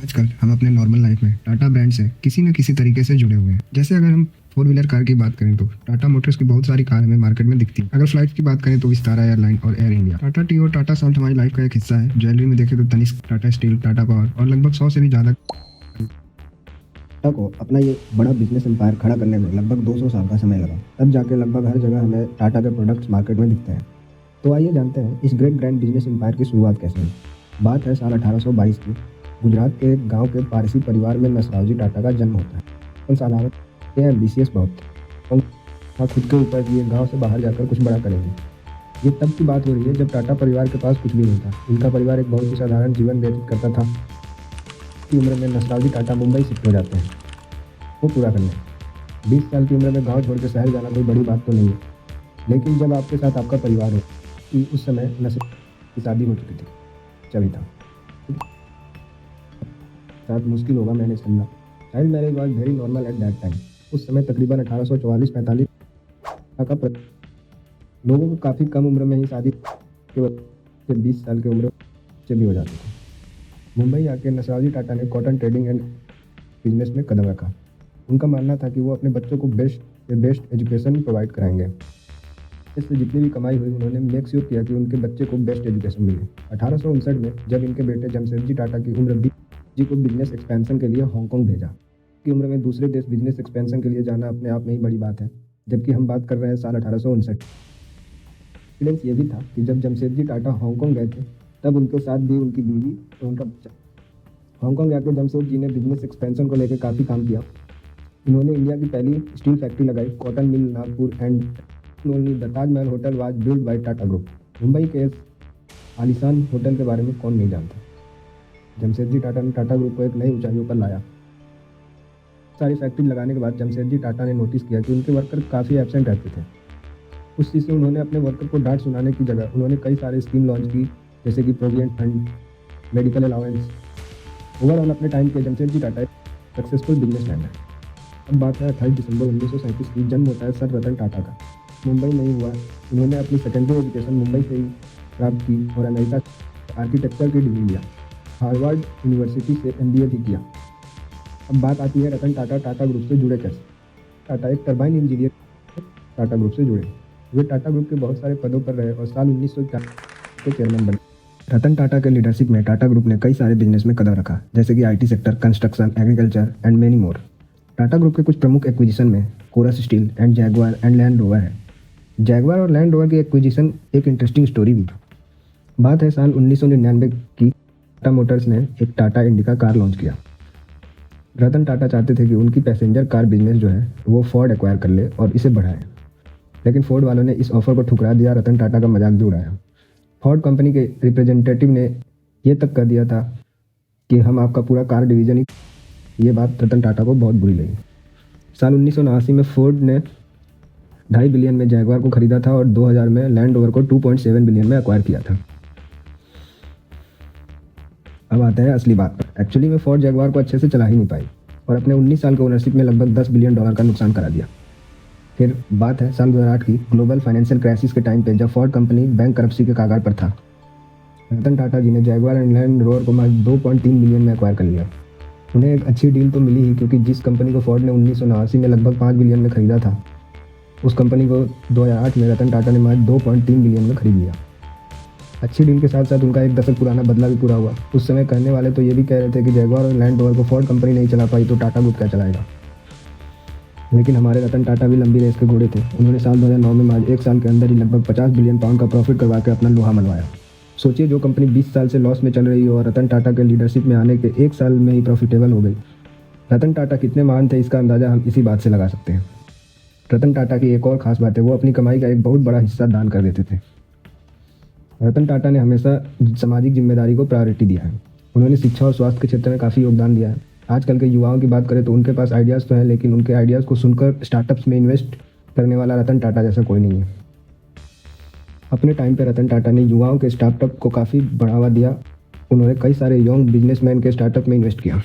आजकल हम अपने नॉर्मल लाइफ में टाटा ब्रांड से किसी न किसी तरीके से जुड़े हुए हैं। जैसे अगर हम फोर व्हीलर कार की बात करें तो टाटा मोटर्स की बहुत सारी कार हमें मार्केट में दिखती है। अगर फ्लाइट की बात करें तो विस्तारा एयरलाइन और एयर इंडिया। टाटा टी और टाटा सॉल्ट हमारी लाइफ का एक हिस्सा है। ज्वेलरी में देखें तो तनिष्क, टाटा स्टील, टाटा पावर और लगभग 100 से भी ज़्यादा। टाटा को अपना ये बड़ा बिजनेस एम्पायर खड़ा करने में लगभग 200 साल का समय लगा। तब जाके लगभग हर जगह हमें टाटा के प्रोडक्ट्स मार्केट में दिखते हैं। तो आइए जानते हैं इस ग्रेट ग्रैंड बिजनेस एम्पायर की शुरुआत कैसे हुई। बात है साल 1822 की। गुजरात के एक गांव के पारसी परिवार में नसरावजी टाटा का जन्म होता है। उन साधारण ये एम्बिशियस बहुत थे। उनका खुद के ऊपर कि ये गाँव से बाहर जाकर कुछ बड़ा करेंगे। ये तब की बात हो रही है जब टाटा परिवार के पास कुछ भी नहीं था। उनका परिवार एक बहुत ही साधारण जीवन व्यतीत करता था। की उम्र में नसरावजी टाटा मुंबई शिफ्ट हो जाते हैं वो पूरा करने। 20 साल की उम्र में गांव छोड़ के शहर जाना कोई बड़ी बात तो नहीं है, लेकिन जब आपके साथ आपका परिवार हो कि उस समय नसर की शादी हो चुकी थी चली था साथ मुश्किल होगा मैनेज करना। Child marriage was very normal at that time. उस समय तकरीबन 1844-45 का लोगों को काफ़ी कम उम्र में ही शादी के वक्त 20 साल की उम्र से भी हो जाती थी। मुंबई आके नसरावजी टाटा ने कॉटन ट्रेडिंग एंड बिजनेस में कदम रखा। उनका मानना था कि वो अपने बच्चों को बेस्ट से बेस्ट एजुकेशन प्रोवाइड कराएंगे। इससे जितनी भी कमाई हुई उन्होंने मेक श्योर किया कि उनके बच्चे को बेस्ट एजुकेशन मिले। 1859 में जब इनके बेटे जमशेदजी टाटा की उम्र 20 जी को बिजनेस एक्सपेंशन के लिए हांगकांग भेजा। की उम्र में दूसरे देश बिजनेस एक्सपेंशन के लिए जाना अपने आप में ही बड़ी बात है, जबकि हम बात कर रहे हैं साल 1859। एक्सपीरियंस ये भी था कि जब जमशेदजी टाटा हांगकांग गए थे तब उनके साथ भी उनकी बीवी और उनका बच्चा। हांगकांग जाकर जमशेद जी ने बिजनेस एक्सपेंशन को लेकर काफ़ी काम किया। उन्होंने इंडिया की पहली स्टील फैक्ट्री लगाई, cotton mill Nagpur and only the Taj Mahal hotel was build by Tata group. Mumbai के इस आलीशान होटल के बारे में कौन नहीं जानता। जमशेदजी टाटा ने टाटा ग्रुप को एक नई ऊंचाइयों पर लाया। सारी फैक्ट्री लगाने के बाद जमशेदजी टाटा ने नोटिस किया कि उनके वर्कर काफ़ी एब्सेंट रहते थे। उस चीज़ से उन्होंने अपने वर्कर को डांट सुनाने की जगह उन्होंने कई सारे स्कीम लॉन्च की, जैसे कि provident fund, medical allowance. Overall अपने टाइम के जमशेदजी टाटा सक्सेसफुल बिजनेसमैन है। अब बात है 28 दिसंबर 1937 की। जन्म होता है सर रतन टाटा का। मुंबई में ही हुआ। उन्होंने अपनी सेकेंडरी एजुकेशन मुंबई से ही प्राप्त की और अमेरिका से आर्किटेक्चर की डिग्री लिया। हार्वर्ड यूनिवर्सिटी से MBA भी किया। अब बात आती है रतन टाटा टाटा ग्रुप से जुड़े कैसे। टाटा एक टरबाइन इंजीनियर टाटा ग्रुप से जुड़े। वे टाटा ग्रुप के बहुत सारे पदों पर रहे और साल 1940 के चेयरमैन बने। रतन टाटा के लीडरशिप में टाटा ग्रुप ने कई सारे बिजनेस में कदम रखा, जैसे कि IT sector, construction, agriculture and many more. Tata group के कुछ प्रमुख एक्विजिशन में Corus steel and Jaguar and Land Rover है। जैगवार और लैंड रोवर की एक्विजिशन एक इंटरेस्टिंग स्टोरी भी। बात है साल 1999 की। टाटा मोटर्स ने एक टाटा इंडिका कार लॉन्च किया। रतन टाटा चाहते थे कि उनकी पैसेंजर कार बिजनेस जो है वो फोर्ड एक्वायर कर ले और इसे बढ़ाए, लेकिन फोर्ड वालों ने इस ऑफर को ठुकरा दिया। रतन टाटा का मजाक भी उड़ाया। फोर्ड कंपनी के रिप्रेजेंटेटिव ने यह तक कह दिया था कि हम आपका पूरा कार डिवीज़न ही। ये बात रतन टाटा को बहुत बुरी लगी। साल 1979 में फोर्ड ने 2.5 बिलियन में जैगवार को खरीदा था और 2000 में लैंड रोवर को 2.7 बिलियन में एक्वायर किया था। अब आते हैं असली बात पर। एक्चुअली में फोर्ड जैगवार को अच्छे से चला ही नहीं पाई और अपने 19 साल के ओनरशिप में लगभग $10 बिलियन का नुकसान करा दिया। फिर बात है साल 2008 की। ग्लोबल फाइनेंशियल क्राइसिस के टाइम पे जब फोर्ड कंपनी बैंक करप्सी के कागार पर था, रतन टाटा जी ने जैगवार एंड लैंड रोवर को मात्र 2.3 बिलियन में एक्वायर कर लिया। उन्हें एक अच्छी डील तो मिली ही, क्योंकि जिस कंपनी को फोर्ड ने 1979 में लगभग 5 बिलियन में खरीदा था, उस कंपनी को 2008 में रतन टाटा ने मात्र 2.3 बिलियन में खरीद लिया। अच्छी डील के साथ साथ उनका एक दशक पुराना बदला भी पूरा हुआ। उस समय कहने वाले तो ये भी कह रहे थे कि जैगवार और लैंड रोवर को फोर्ड कंपनी नहीं चला पाई तो टाटा ग्रुप क्या चलाएगा। लेकिन हमारे रतन टाटा भी लंबी रेस के घोड़े थे। उन्होंने साल 2009 में मात्र एक साल के अंदर ही लगभग 50 बिलियन पाउंड का प्रॉफिट करवा के अपना लोहा मनवाया। सोचिए, जो कंपनी 20 साल से लॉस में चल रही हो और रतन टाटा के लीडरशिप में आने के एक साल में ही प्रॉफिटेबल हो गई। रतन टाटा कितने महान थे इसका अंदाज़ा हम इसी बात से लगा सकते हैं। रतन टाटा की एक और ख़ास बात है, वो अपनी कमाई का एक बहुत बड़ा हिस्सा दान कर देते थे। रतन टाटा ने हमेशा सामाजिक जिम्मेदारी को प्रायोरिटी दिया है। उन्होंने शिक्षा और स्वास्थ्य के क्षेत्र में काफ़ी योगदान दिया है। आजकल के युवाओं की बात करें तो उनके पास आइडियाज़ तो हैं, लेकिन उनके आइडियाज़ को सुनकर स्टार्टअप्स में इन्वेस्ट करने वाला रतन टाटा जैसा कोई नहीं है। अपने टाइम पे रतन टाटा ने युवाओं के स्टार्टअप को काफ़ी बढ़ावा दिया। उन्होंने कई सारे यंग बिजनेसमैन के स्टार्टअप में इन्वेस्ट किया।